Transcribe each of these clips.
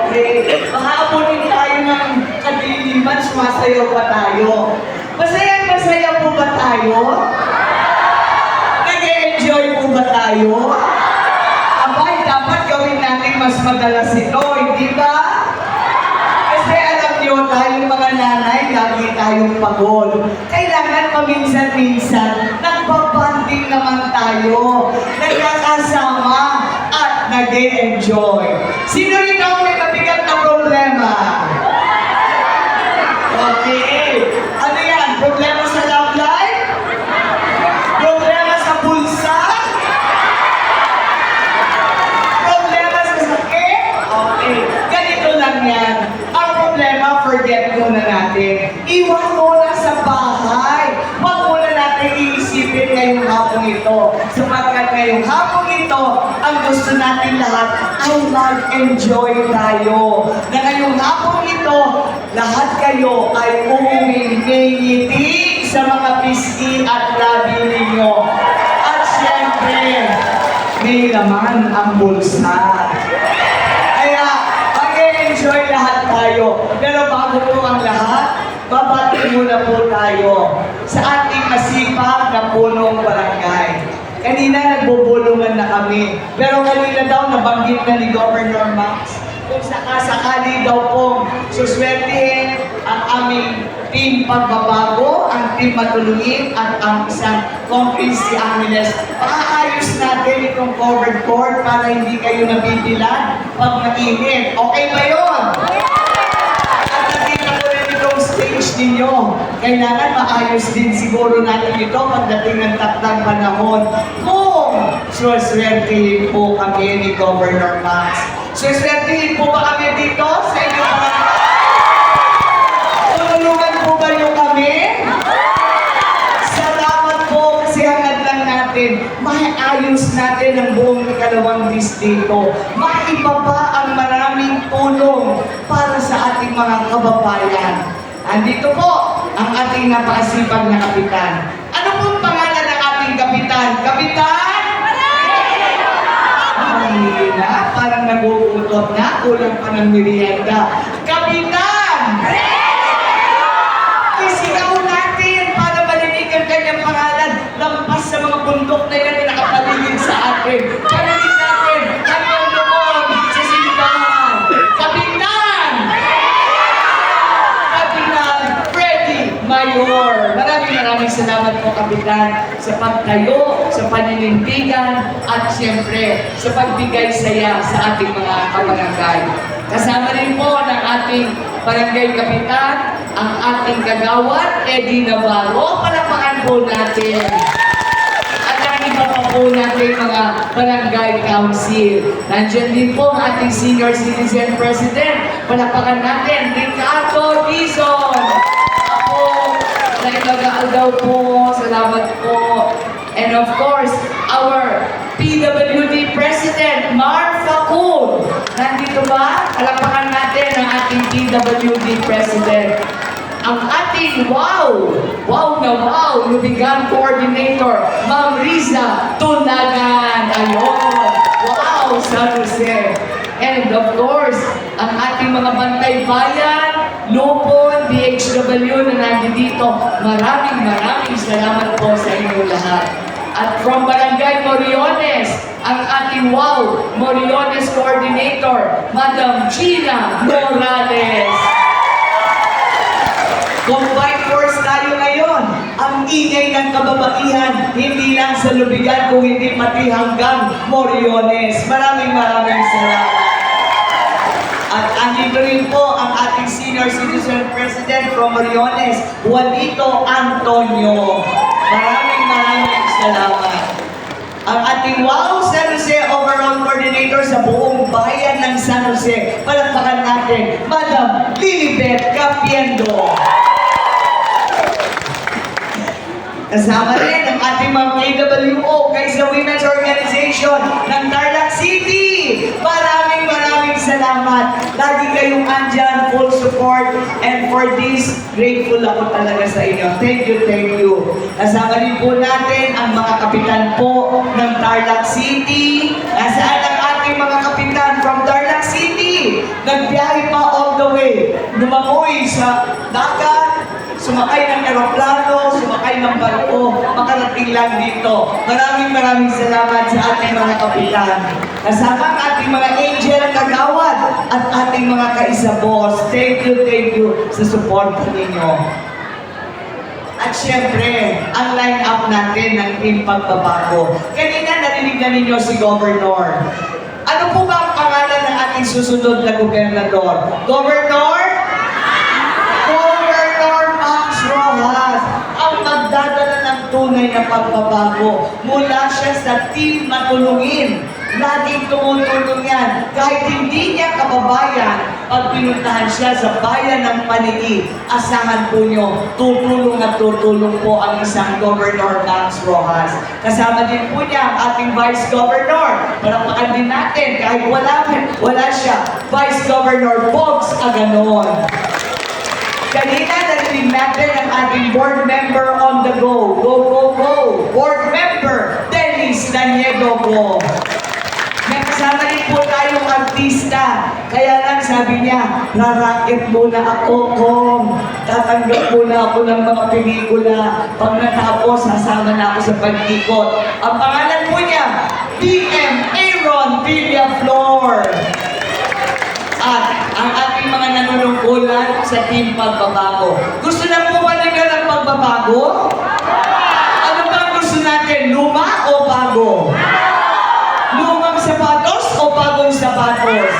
Okay, mahaponin tayo ng kadiliman, sumasayaw pa tayo. Masaya po ba tayo? Nag-e-enjoy po ba tayo? Abay, dapat gawin natin mas madalas ito, hindi ba? Kasi alam niyo, tayong mga nanay, lagi tayong pagod. Kailangan paminsan-minsan, nagbabanding naman tayo, nagkakasama, at nag-e-enjoy. Sino rin ako may mabigat na problema? Okay. Ano yan? Problema sa love life? Problema sa bulsa? Problema sa sakit? Okay. Ganito lang yan. Ang problema, forget muna natin. Iwan muna sa bahay. Huwag muna natin iisipin ngayong hapong ito. Sapagkat ngayong hapong ito, ang gusto natin lahat ay mag-enjoy tayo. Na ngayong hapong ito, lahat kayo ay umuwing ngiti sa mga pisngi at labi ninyo. At syempre, may laman ang bulsa. Kaya, mag-enjoy lahat tayo. Pero bago po ang lahat, babati muna po tayo sa ating masipag na punong barangay. Kanina nagbubulungan na kami. Pero kanina daw nabanggit na ni Governor Max kung sakasakali daw pong suswertihin ang aming team pagbabago, ang team matulungin at ang isang conference si Angeles. Paayos natin itong covered court para hindi kayo nabibilan pag mainit. Okay ba yun? At nakita ko rin itong stage ninyo. Kailangan maayos din siguro natin ito pagdating ng takdang panahon. Kung suswertihin po kami ni Governor Max. Suswertihin po ba kami dito sa inyong mga... Tulungan po ba niyo kami? Salamat po kasi hangad lang natin. Maiayos natin ang buong ikalawang distrito. Maibaba ang maraming tulong para sa ating mga kababayan. Andito po ang ating napakasipag na kapitan. Ano pong pangalan ng ating kapitan? Kapitan? Mahina, parang nagugutot na, kulang pa ng merienda. Kapitan! Isigaw natin para marinig ang kanyang pangalan. Lampas sa mga bundok na yan na nakapaligid sa atin. Parinig natin, hanggang doon sa simbahan. Kapitan! Kapitan Freddy Mayor. Maraming salamat po, Kapitan, sa pagtayo, sa paninindigan, at siyempre, sa pagbigay saya sa ating mga kabarangay. Kasama rin po ng ating barangay kapitan, ang ating kagawad, Eddie Navarro. Palakpakan po natin. At ang iba pa po natin mga barangay council. Nandiyan din po ang ating senior citizen president. Palakpakan natin, Ricardo Dizon. Nailagaan daw po. Salamat po. And of course, our PWD President, Marfa Kuhn. Nandito ba? Palakpakan natin ang ating PWD President. Ang ating wow na wow, Lubigan Coordinator, Ma'am Riza Tunagan. Ayun. Wow, San Jose. And of course, ang ating mga bantay bayan, Lupon, DHW na nandito. Maraming salamat po sa inyo lahat. At from Barangay Moriones, ang ating Moriones Coordinator, Madam Gina Morales. Combined force tayo ngayon. Ang ingay ng kababaihan, hindi lang sa Lubigan, kung hindi pati hanggang Moriones. Maraming salamat. At andito rin po ang ating Senior Citizen President from Moriones, Juanito Antonio. Maraming salamat. Ang ating San Jose Overall Coordinator sa buong bayan ng San Jose. Palakpakan natin, Madam Lilibet Capiendo. Kasama rin ang ating mga KWO, Kaysa Women's Organization ng Tarlac City. Maraming salamat. salamat. Lagi kayong andyan, full support. And for this, grateful ako talaga sa inyo. Thank you, thank you. Kasama rin po natin ang mga kapitan po ng Tarlac City. Nasaan ang ating mga kapitan from Tarlac City? Nagbiyahe pa all the way. Lumangoy sa dagat, sumakay ng eroplano, sumakay ng barko, makarating lang dito. Maraming salamat sa ating mga kapitan. Kasama ang ating mga angel kagawad at ating mga kaisabos. Thank you sa support ninyo. At syempre, ang line-up natin ng Team Pagbabago. Kanina narinig na ninyo si Governor. Ano po ba ang pangalan ng ating susunod na gobernador? Governor Max Rojas, ang magdadala ng tunay na pagbabago. Mula siya sa Team Matulungin. Laging tumutulong yan. Kahit hindi niya kababayan, pag pinuntahan siya sa bayan ng Panigi, asahan po nyo, tutulong at tutulong po ang isang Governor Max Rojas. Kasama din po niya ang ating Vice Governor. Palakpakan din natin, kahit wala siya, Vice Governor Bogs Aganon. Kanina narinig natin ang ating board member on the go. Go! Board member, Dennis Daniedo po. May kasama rin po tayong artista. Kaya lang sabi niya, rarakit muna ako, Kong. Tatanggap muna ako ng mga pelikula. Pag natapos, sasama na ako sa pag-ikot. Ang pangalan po niya, PM Aaron Villaflor. At ang ating mga nanunungkulan sa Team Pagbabago. Gusto na po ba nila ng pagbabago? Ano ba ang gusto natin? Luma o bago? Lumang sapatos o bagong sapatos?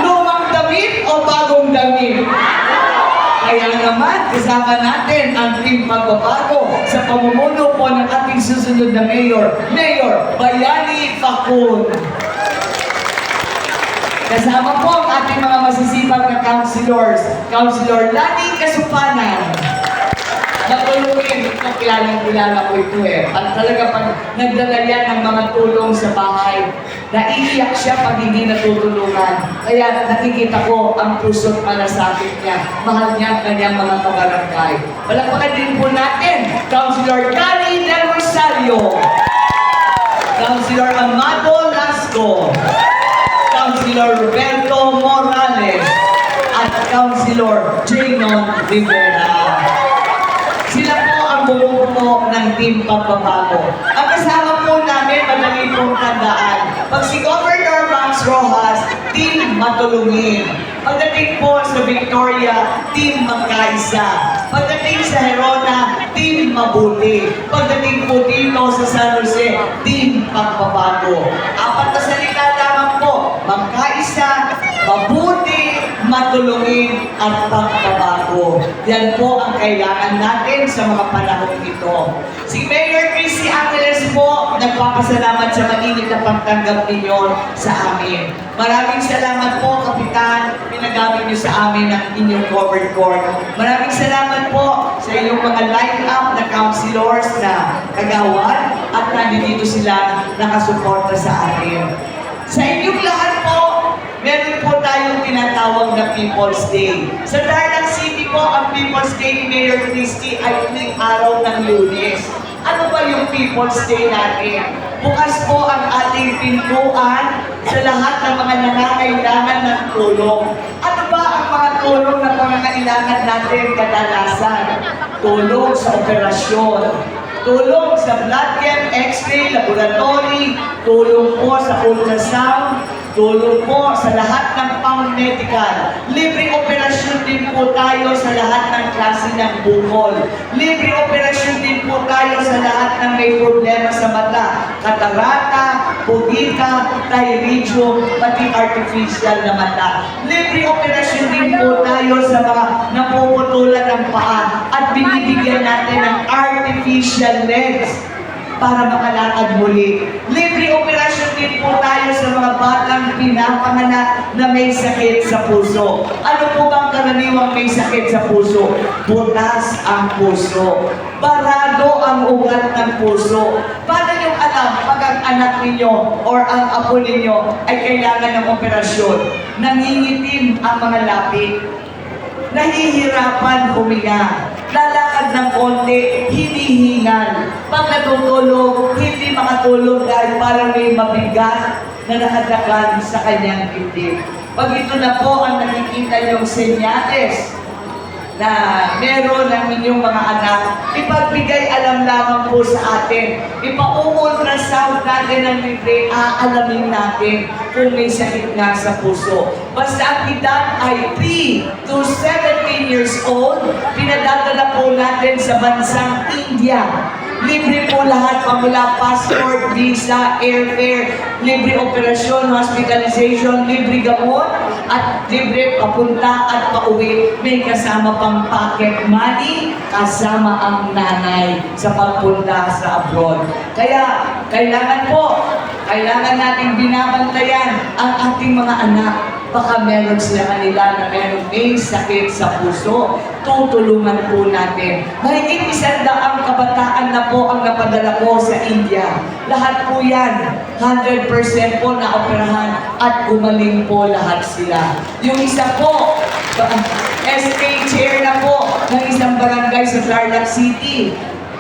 Lumang damit o bagong damit? Kaya naman, kasama natin ang Team Pagbabago sa pamumuno po ng ating susunod na Mayor, Mayor Bayani Facun. Kasama po ang ating mga masisipag na councilors. Councilor Lani Kasupanan. Matulungin, kilala ko ito eh. At talaga pag nagdala yan ng mga tulong sa bahay, naiiyak siya pag hindi natutulungan. Kaya nakikita ko ang puso't malasakit niya. Mahal niya ang kanyang mga kabarangay. Palakpakan din po natin, Councilor Cali Del Rosario. Councilor Amado Lasco. Councilor Roberto Morales at Councilor Jaynon Rivera. Sila po ang bumubuo ng Team Pagbabago. Ang kasama po namin, madali pong tandaan. Pag si Governor Max Rojas, Team Matulungin. Pagdating po sa Victoria, Team Magkaisa. Pagdating sa Herona, Team Mabuti. Pagdating po dito sa San Jose, Team Pagbabago. Apat na salita lamang po, magkaisa, mabuti, matulungin, at pagbabago. Yan po ang kailangan natin sa mga panahon ito. Si Mayor Chrissy Angeles po, nagpapasalamat sa mainit na pagtanggap ninyo sa amin. Maraming salamat po, Kapitan, pinagamit niyo sa amin ang inyong covered court. Maraming salamat po sa inyong mga line-up na councilors na kagawad at nandito sila nakasuporta sa atin. Sa inyong lahat po, meron po tayong tinatawag na People's Day. Sa Tarlac City po, ang People's Day ni Mayor Christie ay tuwing araw ng Lunes. Ano ba yung People's Day natin? Bukas po ang ating pintuan sa lahat ng mga nangangailangan ng tulong. Ano ba ang mga tulong na pangangailangan natin kadalasan? Tulong sa operasyon, tulong sa blood chem, x-ray, laboratory, tulong po sa ultrasound, tulong po sa lahat ng pang-medical. Libre operasyon din po tayo sa lahat ng klase ng bukol. Libre operasyon din po tayo sa lahat ng may problema sa mata. Katarata, pugita, pterygium, pati artificial na mata. Libre operasyon din po tayo sa mga napuputulan ng paa at binibigyan natin ng artificial legs para makalakad muli. Libre operasyon din din po tayo sa mga batang pinapanganak na may sakit sa puso. Ano po bang karaniwang may sakit sa puso? Butas ang puso. Barado ang ugat ng puso. Paano yung alam pag ang anak ninyo or ang apo ninyo ay kailangan ng operasyon? Nangingitim ang mga lapit. Nahihirapan huminga. Lalakad ng konti, hinihingal. Pag natutulog, hindi makatulog dahil parang may mabigat na nakadakan sa kanyang dibdib. Pag ito na po ang nakikita yung senyales na meron ng inyong mga anak, ipagbigay alam lamang po sa atin. Ipa-ultrasound natin ng libre, aalamin natin kung may sakit nga sa puso. Basta ang edad ay 3 to 17 years old, pinadadala po natin sa bansang India. Libre po lahat, pamula passport, visa, airfare, libre operasyon, hospitalization, libre gamot, at libre papunta at pauwi. May kasama pang pocket money, kasama ang nanay sa pagpunta sa abroad. Kaya, kailangan nating binabantayan ang ating mga anak. Baka meron sila kanila na meron may sakit sa puso. Tutulungan po natin. Mahigit 100 kabataan na po ang napadala po sa India. Lahat po yan, 100% po na operahan at gumaling po lahat sila. Yung isa po, SK chair na po ng isang barangay sa Tarlac City.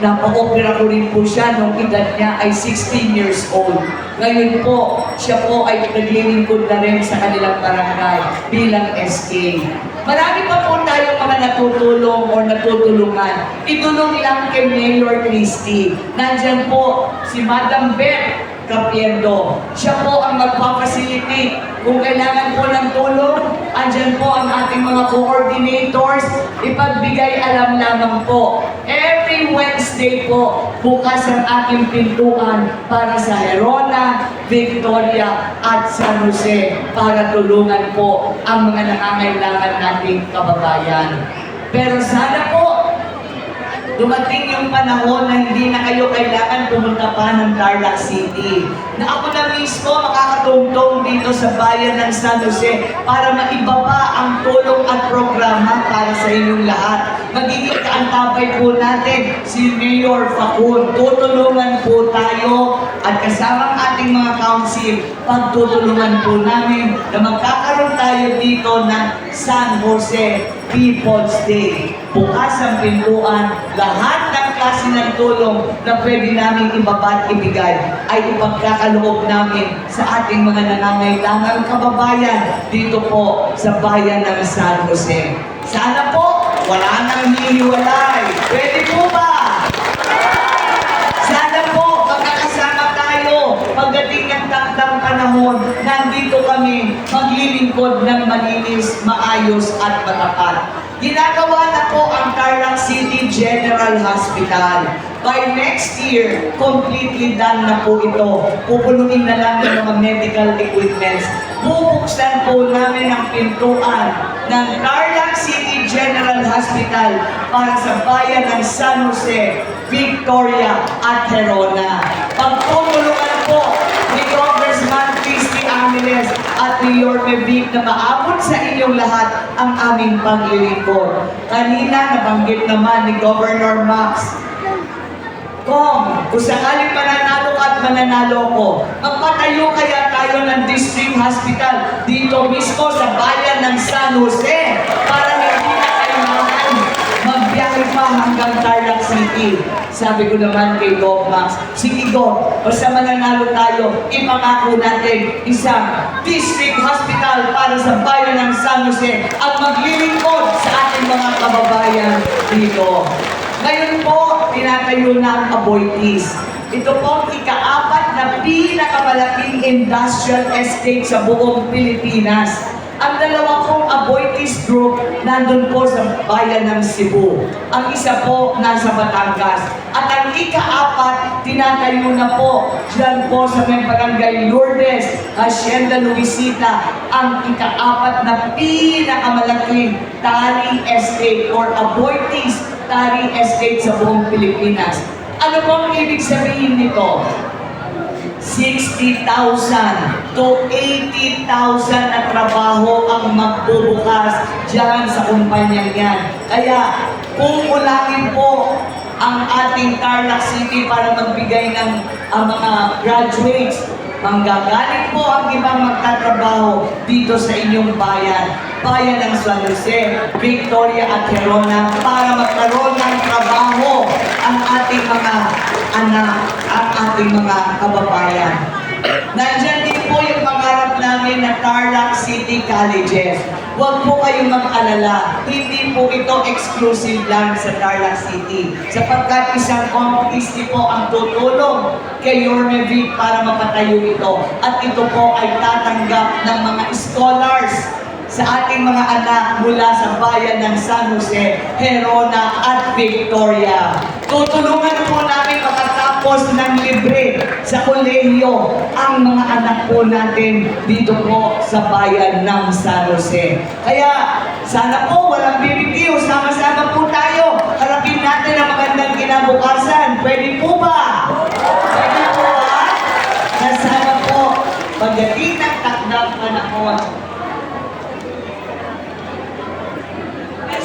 Napa-opera ko rin po siya nung edad niya ay 16 years old. Ngayon po, siya po ay naglilingkod na rin sa kanilang barangay bilang SK. Marami pa po tayong mga natutulong o natutulungan. Itulong lang kay Mayor Christie. Nandyan po si Madam Beth Capiendo. Siya po ang magpapacilitate. Kung kailangan po ng tulong, andyan po ang ating mga coordinators. Ipagbigay alam lamang po. Every Wednesday po, bukas ang ating pintuan para sa Herona, Victoria, at San Jose para tulungan po ang mga nangangailangan nating kababayan. Pero sana po, dumating yung panahon na hindi na kayo kailangan pumunta pa ng Tarlac City. Na ako na mismo makakatungtong dito sa bayan ng San Jose para maibaba ang tulong at programa para sa inyong lahat. Magiging kaantabay po natin si Mayor Facun. Tutulungan po tayo at kasama ang ating mga council, pagtutulungan po namin na magkakaroon tayo dito ng San Jose People's Day. Bukas ang pintuan, lahat ng klase ng tulong na pwede namin ibaba at ibigay ay ipagkakaloob namin sa ating mga nangangailangang kababayan dito po sa bayan ng San Jose. Sana po, wala nang hihiwalay. Pwede po ba? Sana po, magkakasama tayo pagdating ng takdang panahon, nandito kami maglilingkod ng malinis, maayos at matapat. Ginagawa na po ang Tarlac City General Hospital. By next year, completely done na po ito. Pupuluin na lang ng mga medical equipments. Bubuksan po namin ang pintuan ng Tarlac City General Hospital para sa bayan ng San Jose, Victoria at Herona. Pagtutulungan po ni Congressman Christie Amiles at ni Yorme Vic na maabot sa inyong lahat ang aming paglilingkod. Kanina nabanggit naman ni Governor Max, kung sakaling mananalo ka at mananalo ko, magpatayo kaya tayo ng district hospital dito mismo sa bayan ng San Jose para hindi na kailangan magbiyahe pa hanggang Tarlac City. Sabi ko naman kay Doc Max, sige Doc, basta mananalo tayo, ipangako natin isang district hospital para sa bayan ng San Jose at maglilingkod sa ating mga kababayan dito. Ngayon po, tinatayo na ang Aboitiz. Ito po ang ika-4 na pinakamalaking industrial estate sa buong Pilipinas. Ang dalawa pong Aboitiz Group nandun po sa bayan ng Cebu. Ang isa po nasa Batangas. At ang ika-4, tinatayo na po dyan po sa may barangay Lourdes, Hacienda Luisita, ang ika-4 na pinakamalaking tari estate or Aboitiz tari estate sa buong Pilipinas. Ano pong ibig sabihin nito? 60,000 to 80,000 na trabaho ang magbubukas dyan sa kumpanyang yan. Kaya kung ulangin po ang ating Tarlac City para magbigay ng mga graduates, manggagaling po ang ibang magtatrabaho dito sa inyong bayan ng San Jose, Victoria at Gerona, para magkaroon ng trabaho ang ating mga anak, ang ating mga kababayan. Nandiyan din po yung pangarap namin na Tarlac City Colleges. Huwag po kayong mag-alala, hindi po ito exclusive lang sa Tarlac City. Sapagkat isang company po ang tutulong kay Yorme Vic para mapatayo ito. At ito po ay tatanggap ng mga scholars sa ating mga anak mula sa bayan ng San Jose, Gerona at Victoria. Tutulungan po namin makatapos ng libre sa kolehiyo ang mga anak po natin dito po sa bayan ng San Jose. Kaya sana po walang bibitiw, sama-sama po tayo. Harapin natin ang magandang kinabukasan. Pwede po ba? Pwede po ba? Sana po pagdating ng takdang panahon,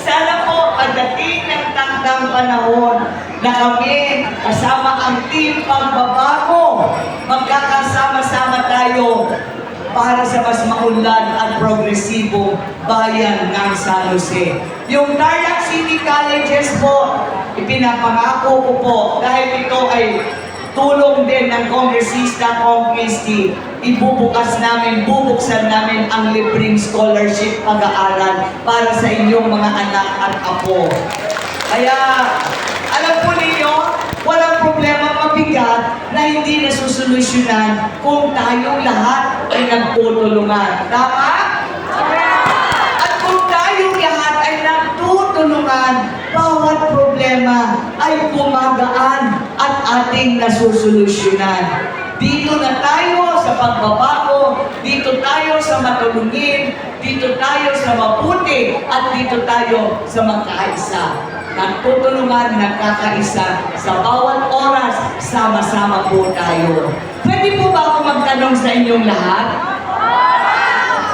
sana po pagdating ng takdang panahon na kami kasama ang team pagbabago, magkakasama-sama tayo para sa mas maunlad at progresibo bayan ng San Jose. Yung Tarlac City Colleges po, ipinapangako ko po dahil ito ay tulong din ng Kongresista Kong Christie, bubuksan namin ang libreng scholarship pag-aaral para sa inyong mga anak at apo. Kaya, alam po ninyo, walang problema mabigat na hindi nasusolusyonan kung tayong lahat ay nagtutulungan. Tama? At kung tayong lahat ay nagtutulungan, bawat problema ay gumagaan at ating nasusolusyonan. Dito na tayo sa pagbabago, dito tayo sa matulungin, dito tayo sa mabuti, at dito tayo sa magkaisa. Nagtutulungan, nagkakaisa, sa bawat oras, sama-sama po tayo. Pwede po ba ako magtanong sa inyong lahat?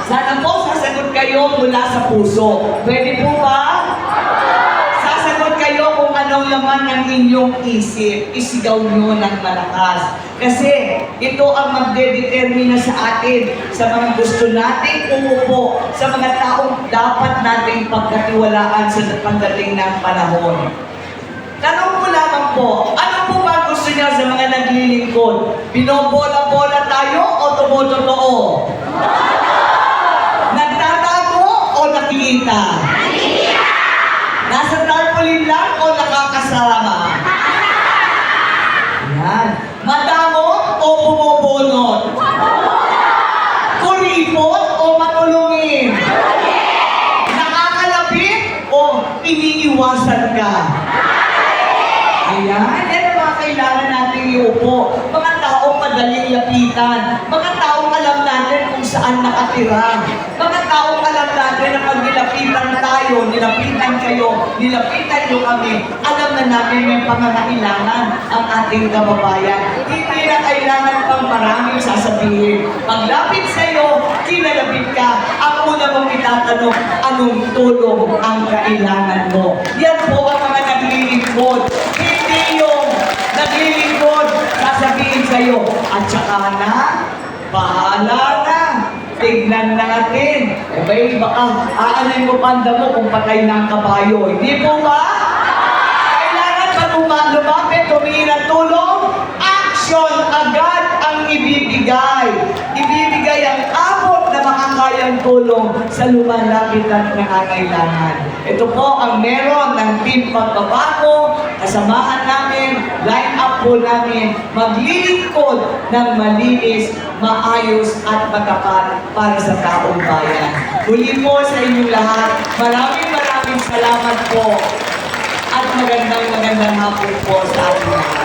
Sana po sasagot kayo mula sa puso. Pwede po ba? Sasagot kayo kung anong laman ng inyong isip. Isigaw nyo ng malakas. Kasi ito ang magdedetermina sa atin, sa mga gusto nating umupo, sa mga taong dapat nating pagkatiwalaan sa pagdating ng panahon. Tanong ko lamang po, ano po ba gusto niya sa mga naglilingkod? Binobola-bola tayo o tumutotoo? Nagtatago o nakikita? Nasa tarpaulin lang o nakakasama? Yan. Madamot o bumubunot? Kuripot o matulungin? Nakakalapit o iniiwasan ka? Ayan, yan ang mga kailangan natin iupo. Mga taong madaling lapitan. Mga taong alam natin kung saan nakatira. Mga taong alam natin na pag nilapitan tayo, nilapitan kayo, nilapitan nyo kami, alam na natin may pangangailangan ang ating kababayan. Hindi na kailangan pang maraming sasabihin. Paglapit sa'yo, kinalapit ka, ang una mong itatanong, anong tulong ang kailangan mo? Yan po ang mga naglilingkod. Hindi yung naglilingkod, sasabihin sa'yo, at saka na, bahala na. Tignan natin. Eh, baka aanay mo panda mo kung patay na ang kabayo. Hindi po ba? Kailangan pa lumapit, humingi ng tulong. Action agad ang ibibigay. Ibibigay ang abot na makakayang tulong sa lumalapit at nakakailangan. Ito po ang meron ng team pagbabago. Kasamahan namin, line up po namin, maglilingkod ng malinis, maayos at matapat para sa taong bayan. Muli po sa inyong lahat, maraming salamat po at magandang hapon po sa ating lahat.